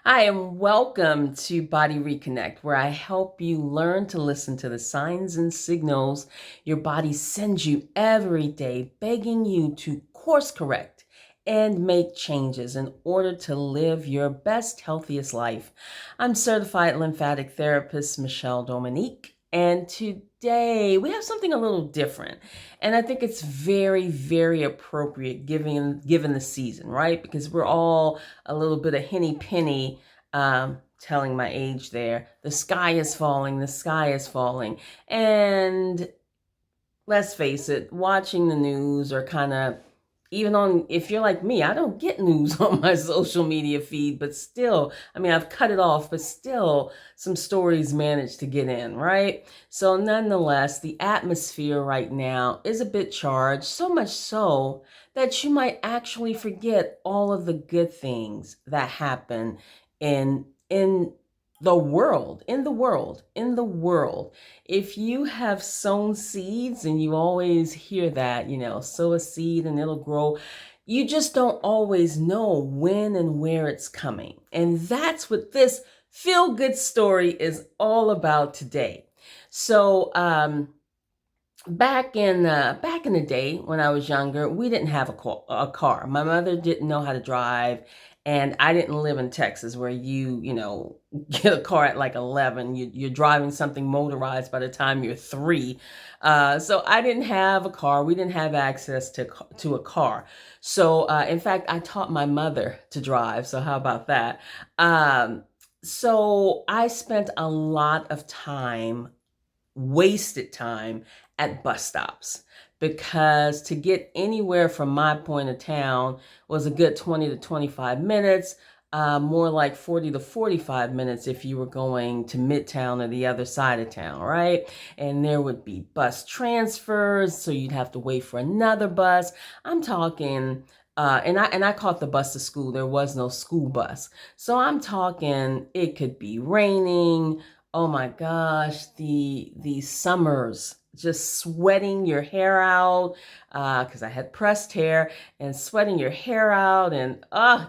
Hi, and welcome to Body Reconnect, where I help you learn to listen to the signs and signals your body sends you every day, begging you to course correct and make changes in order to live your best, healthiest life. I'm certified lymphatic therapist Michelle Dominique, and today we have something a little different. And I think it's very, very appropriate given the season, right? Because we're all a little bit of henny penny, telling my age there. The sky is falling, the sky is falling. And let's face it, watching the news or kind of even on, if you're like me, I don't get news on my social media feed, but still, I mean, I've cut it off, but still some stories manage to get in, right? So nonetheless, the atmosphere right now is a bit charged, so much so that you might actually forget all of the good things that happen in the world. If you have sown seeds, and you always hear that, sow a seed and it'll grow, you just don't always know when and where it's coming. And that's what this feel good story is all about today. So, back in the day when I was younger, we didn't have a car. My mother didn't know how to drive, and I didn't live in Texas where you get a car at like 11. You're driving something motorized by the time you're 3. So I didn't have a car. We didn't have access to a car. So in fact, I taught my mother to drive. So how about that? So I spent a lot of time, wasted time, at bus stops, because to get anywhere from my point of town was a good 20 to 25 minutes, more like 40 to 45 minutes if you were going to Midtown or the other side of town, right? And there would be bus transfers, so you'd have to wait for another bus. I'm talking, and I caught the bus to school. There was no school bus. So I'm talking, it could be raining. Oh my gosh, the summers, just sweating your hair out, because I had pressed hair, and sweating your hair out, and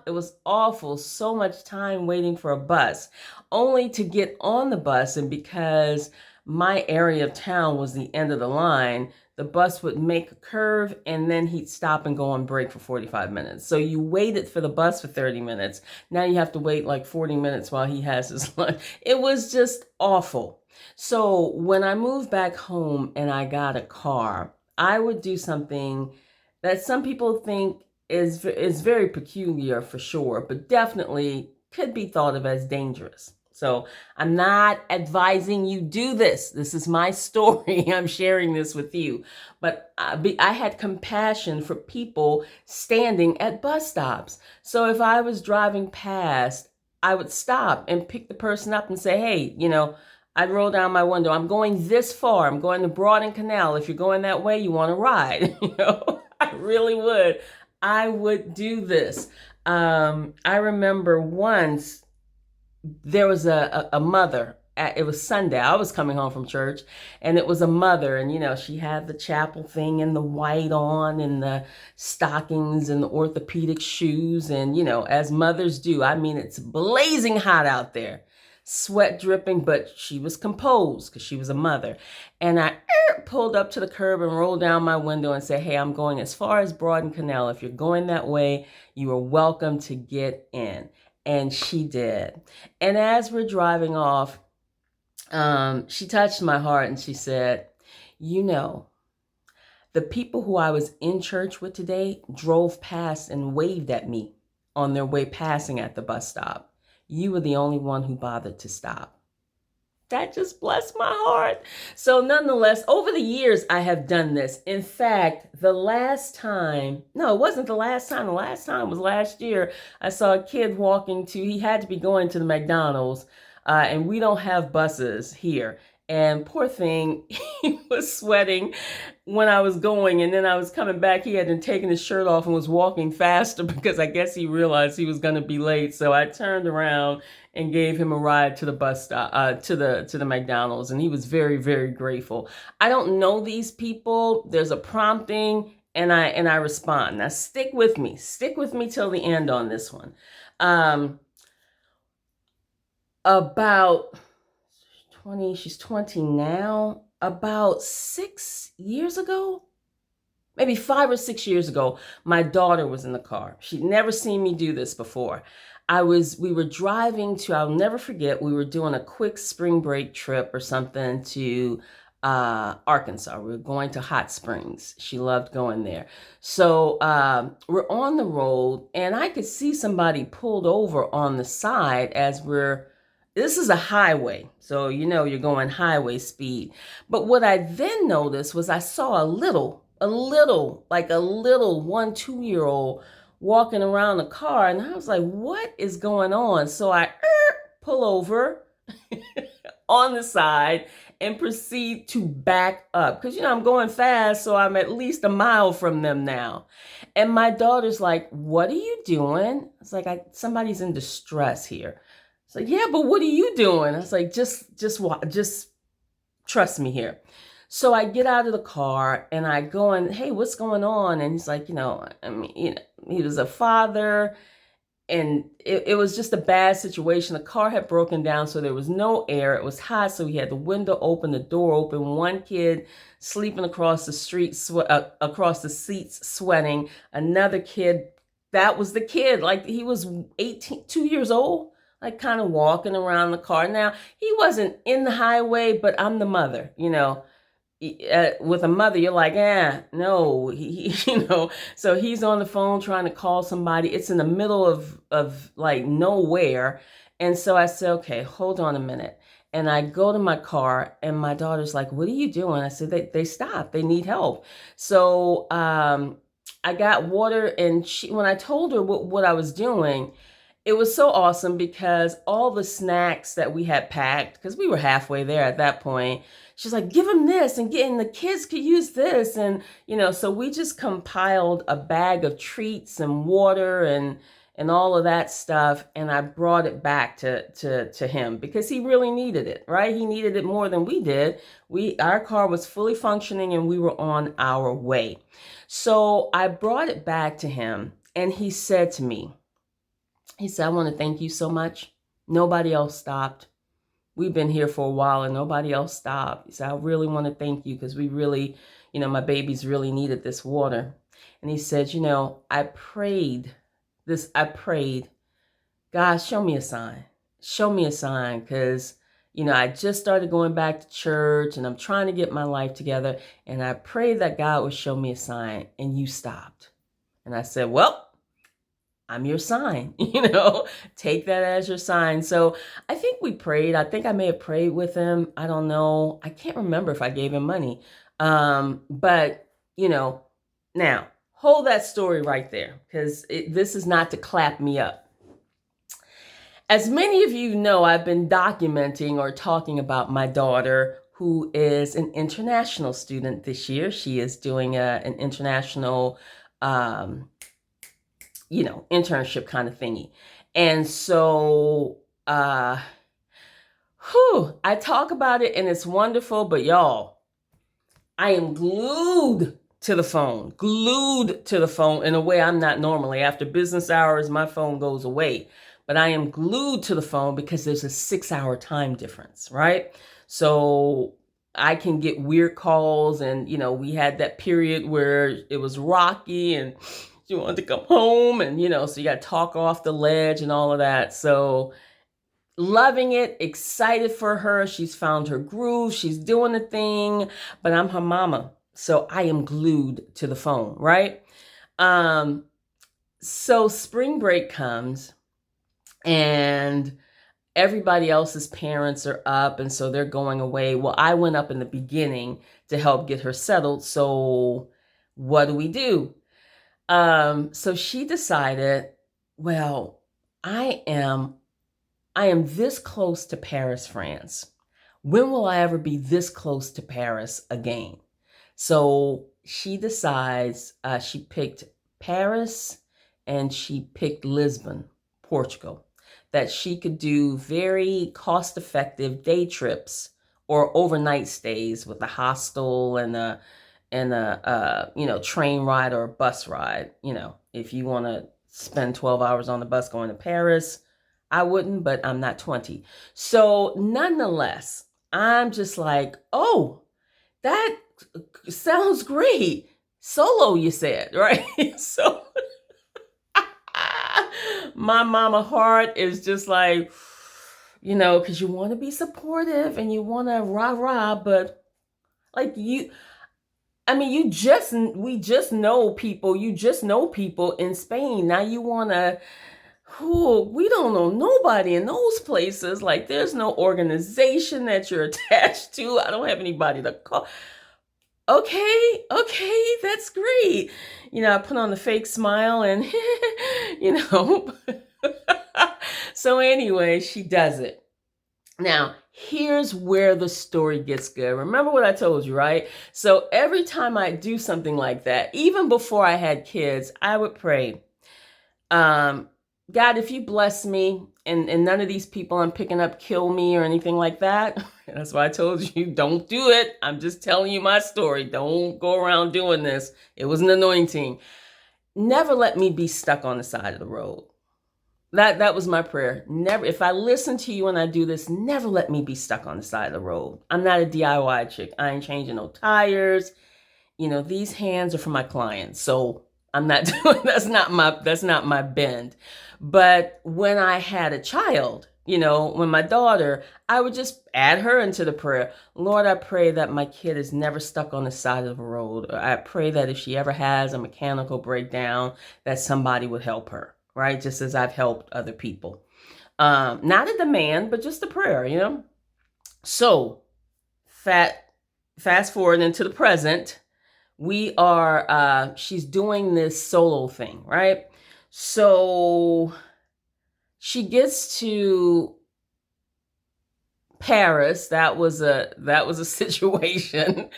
it was awful. So much time waiting for a bus, only to get on the bus, and because my area of town was the end of the line, the bus would make a curve and then he'd stop and go on break for 45 minutes. So you waited for the bus for 30 minutes. Now you have to wait like 40 minutes while he has his lunch. It was just awful. So when I moved back home and I got a car, I would do something that some people think is very peculiar for sure, but definitely could be thought of as dangerous. So I'm not advising you do this. This is my story. I'm sharing this with you. But I had compassion for people standing at bus stops. So if I was driving past, I would stop and pick the person up and say, hey, I'd roll down my window. I'm going this far. I'm going to Broad Canal. If you're going that way, you want to ride. I really would. I would do this. I remember once there was a mother. It was Sunday. I was coming home from church, and it was a mother, and she had the chapel thing and the white on, and the stockings and the orthopedic shoes, and as mothers do. I mean, it's blazing hot out there, sweat dripping, but she was composed because she was a mother. And I pulled up to the curb and rolled down my window and said, hey, I'm going as far as Broad Canal. If you're going that way, you are welcome to get in. And she did. And as we're driving off, she touched my heart and she said, you know, the people who I was in church with today drove past and waved at me on their way passing at the bus stop. You were the only one who bothered to stop. That just blessed my heart. So nonetheless, over the years, I have done this. In fact, the last time, no, it wasn't the last time. The last time was last year. I saw a kid he had to be going to the McDonald's, and we don't have buses here. And poor thing, he was sweating when I was going, and then I was coming back. He had taken his shirt off and was walking faster because I guess he realized he was going to be late. So I turned around and gave him a ride to the bus stop, to the McDonald's, and he was very, very grateful. I don't know these people. There's a prompting, and I respond. Now stick with me till the end on this one. about 20, she's 20 now, about 6 years ago, maybe 5 or 6 years ago, my daughter was in the car. She'd never seen me do this before. We were driving to, I'll never forget, we were doing a quick spring break trip or something to Arkansas. We were going to Hot Springs. She loved going there. So we're on the road, and I could see somebody pulled over on the side this is a highway. So, you're going highway speed. But what I then noticed was I saw a little 1, 2-year-old walking around the car, and I was like, what is going on? So I pull over on the side and proceed to back up because I'm going fast, so I'm at least a mile from them now. And my daughter's like, what are you doing? It's like, somebody's in distress here. It's like, yeah, but what are you doing? I was like, just trust me here. So I get out of the car and I go and, hey, what's going on? And he's like, he was a father, and it was just a bad situation. The car had broken down, so there was no air. It was hot, so he had the window open, the door open. One kid sleeping across the street, across the seats, sweating. Another kid, that was the kid, like he was 2 years old, like kind of walking around the car. Now, he wasn't in the highway, but I'm the mother, with a mother, you're like, no, so he's on the phone trying to call somebody. It's in the middle of like nowhere. And so I said, okay, hold on a minute. And I go to my car, and my daughter's like, what are you doing? I said, they stopped. They need help. So I got water, and when I told her what I was doing, it was so awesome because all the snacks that we had packed, because we were halfway there at that point, she's like, give them this, and the kids could use this. And, so we just compiled a bag of treats and water and all of that stuff. And I brought it back to him because he really needed it, right? He needed it more than we did. Our car was fully functioning and we were on our way. So I brought it back to him, and he said to me, I want to thank you so much. Nobody else stopped. We've been here for a while and nobody else stopped. He said, I really want to thank you because we really, my babies really needed this water. And he said, I prayed, God, show me a sign. Show me a sign because, I just started going back to church and I'm trying to get my life together. And I prayed that God would show me a sign, and you stopped. And I said, well, I'm your sign, take that as your sign. So I think we prayed. I think I may have prayed with him. I don't know. I can't remember if I gave him money. But, now hold that story right there because this is not to clap me up. As many of you know, I've been documenting or talking about my daughter, who is an international student this year. She is doing an international internship kind of thingy. And so, I talk about it and it's wonderful, but y'all, I am glued to the phone in a way I'm not normally. After business hours, my phone goes away, but I am glued to the phone because there's a 6-hour time difference, right? So I can get weird calls, and, we had that period where it was rocky and she wanted to come home, and, so you got to talk off the ledge and all of that. So loving it, excited for her. She's found her groove. She's doing the thing, but I'm her mama. So I am glued to the phone, right? So spring break comes, and everybody else's parents are up, and so they're going away. Well, I went up in the beginning to help get her settled. So what do? So she decided, well, I am this close to Paris, France. When will I ever be this close to Paris again? So she decides, she picked Paris and she picked Lisbon, Portugal, that she could do very cost-effective day trips or overnight stays with a hostel and a train ride or a bus ride. If you want to spend 12 hours on the bus going to Paris, I wouldn't, but I'm not 20. So nonetheless, I'm just like, oh, that sounds great. Solo, you said, right? So my mama heart is just like, because you want to be supportive and you want to rah rah, but like we just know people. You just know people in Spain. Now you want to, we don't know nobody in those places. Like there's no organization that you're attached to. I don't have anybody to call. Okay, that's great. I put on the fake smile and, so anyway, she does it. Now, here's where the story gets good. Remember what I told you, right? So every time I do something like that, even before I had kids, I would pray, God, if you bless me and none of these people I'm picking up kill me or anything like that, that's why I told you, don't do it. I'm just telling you my story. Don't go around doing this. It was an anointing. Never let me be stuck on the side of the road. That was my prayer. Never, if I listen to you and I do this, never let me be stuck on the side of the road. I'm not a DIY chick. I ain't changing no tires. These hands are for my clients. So I'm not doing, that's not my bend. But when I had a child, when my daughter, I would just add her into the prayer. Lord, I pray that my kid is never stuck on the side of the road. I pray that if she ever has a mechanical breakdown, that somebody would help her, right? Just as I've helped other people. Not a demand, but just a prayer, So fast forward into the present. She's doing this solo thing, right? So she gets to Paris. That was a situation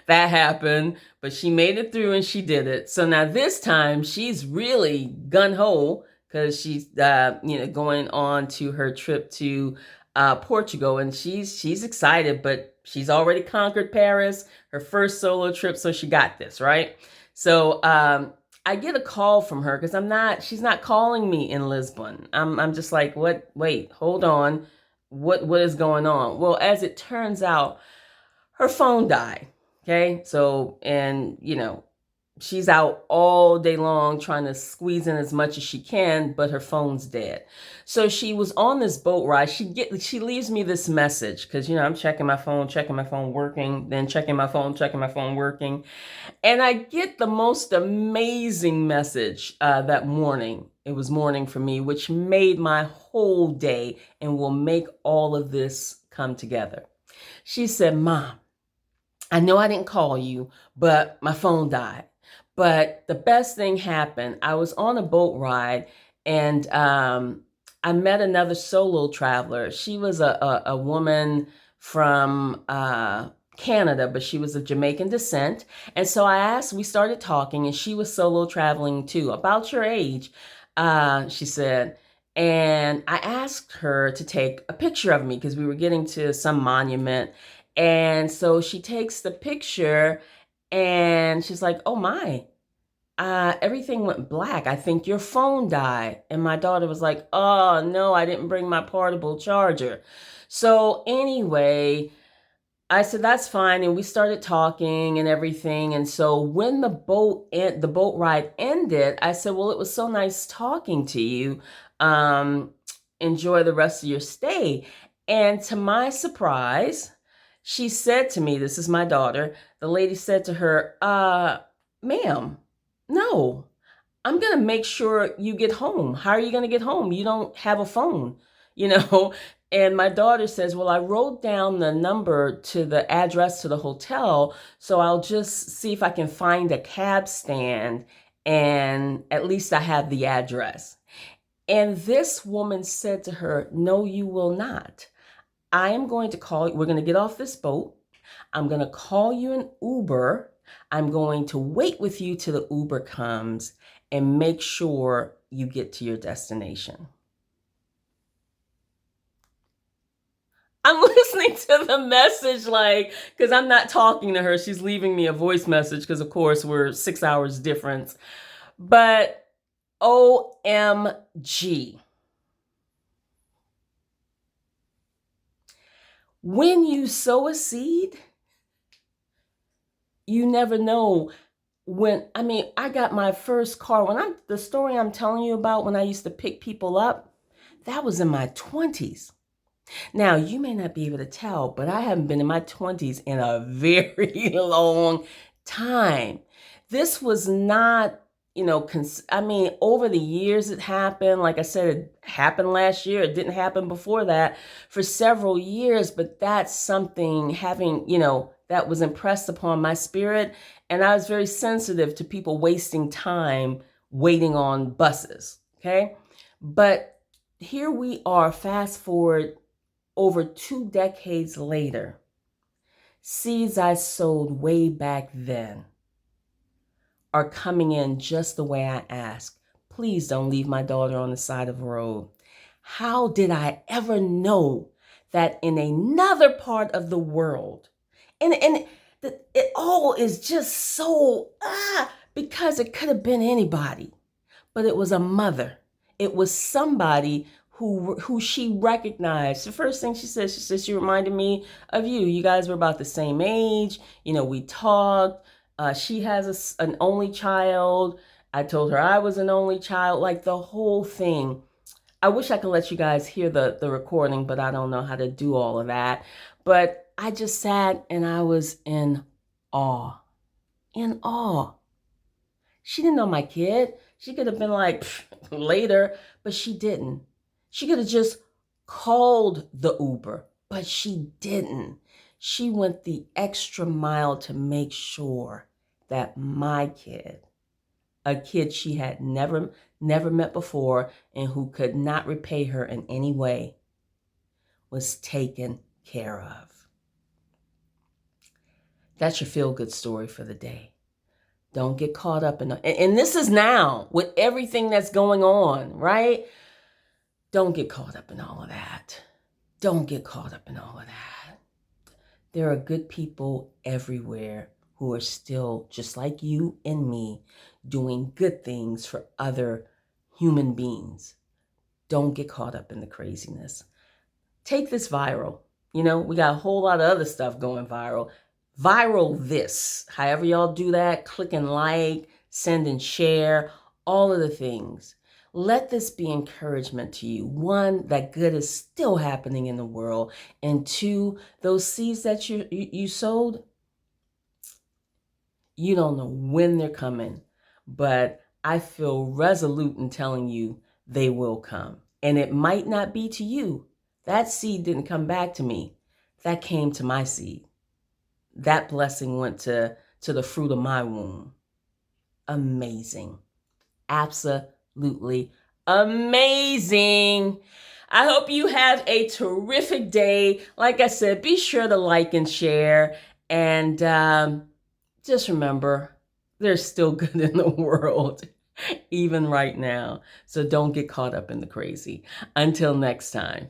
that happened, but she made it through and she did it. So now this time she's really gung-ho because she's going on to her trip to Portugal, and she's excited, but she's already conquered Paris, her first solo trip, so she got this, right? So I get a call from her because she's not calling me in Lisbon. I'm just like, what? Wait, hold on. What is going on? Well, as it turns out, her phone died. Okay. So, and she's out all day long trying to squeeze in as much as she can, but her phone's dead. So she was on this boat ride. She leaves me this message because, I'm checking my phone working, then checking my phone working. And I get the most amazing message that morning. It was morning for me, which made my whole day and will make all of this come together. She said, Mom, I know I didn't call you, but my phone died. But the best thing happened. I was on a boat ride and I met another solo traveler. She was a woman from Canada, but she was of Jamaican descent. And so we started talking, and she was solo traveling too, about your age, she said. And I asked her to take a picture of me because we were getting to some monument. And so she takes the picture and she's like, oh my, everything went black. I think your phone died. And my daughter was like, oh no, I didn't bring my portable charger. So anyway, I said, that's fine. And we started talking and everything. And so when the boat ride ended, I said, well, it was so nice talking to you. Enjoy the rest of your stay. And to my surprise, she said to me, this is my daughter, the lady said to her, ma'am, no, I'm going to make sure you get home. How are you going to get home? You don't have a phone, And my daughter says, well, I wrote down the number to the address to the hotel, so I'll just see if I can find a cab stand, and at least I have the address. And this woman said to her, no, you will not. I am going to call you. We're going to get off this boat. I'm going to call you an Uber. I'm going to wait with you till the Uber comes and make sure you get to your destination. I'm listening to the message because I'm not talking to her. She's leaving me a voice message because, of course, we're 6 hours difference. But OMG. When you sow a seed, you never know I got my first car, the story I'm telling you about when I used to pick people up, that was in my 20s. Now, you may not be able to tell, but I haven't been in my 20s in a very long time. This was not, over the years it happened. Like I said, it happened last year. It didn't happen before that for several years, but that's something that was impressed upon my spirit. And I was very sensitive to people wasting time waiting on buses. Okay. But here we are, fast forward over 2 decades later. Seeds I sowed way back then are coming in just the way I asked. Please don't leave my daughter on the side of the road. How did I ever know that in another part of the world, and it all is just so, because it could have been anybody, but it was a mother. It was somebody who she recognized. The first thing she said, she reminded me of you. You guys were about the same age. We talked. She has an only child. I told her I was an only child, like the whole thing. I wish I could let you guys hear the recording, but I don't know how to do all of that. But I just sat and I was in awe. In awe. She didn't know my kid. She could have been like, later, but she didn't. She could have just called the Uber, but she didn't. She went the extra mile to make sure that my kid, a kid she had never met before and who could not repay her in any way, was taken care of. That's your feel-good story for the day. Don't get caught up in and this is now with everything that's going on, right? Don't get caught up in all of that. Don't get caught up in all of that. There are good people everywhere who are still, just like you and me, doing good things for other human beings. Don't get caught up in the craziness. Take this viral. We got a whole lot of other stuff going viral. Viral this. However y'all do that, click and like, send and share, all of the things. Let this be encouragement to you. 1, that good is still happening in the world. And 2, those seeds that you sowed, you don't know when they're coming, but I feel resolute in telling you they will come. And it might not be to you. That seed didn't come back to me. That came to my seed. That blessing went to the fruit of my womb. Amazing. Absolutely amazing. I hope you have a terrific day. Like I said, be sure to like and share. And just remember, there's still good in the world, even right now. So don't get caught up in the crazy. Until next time.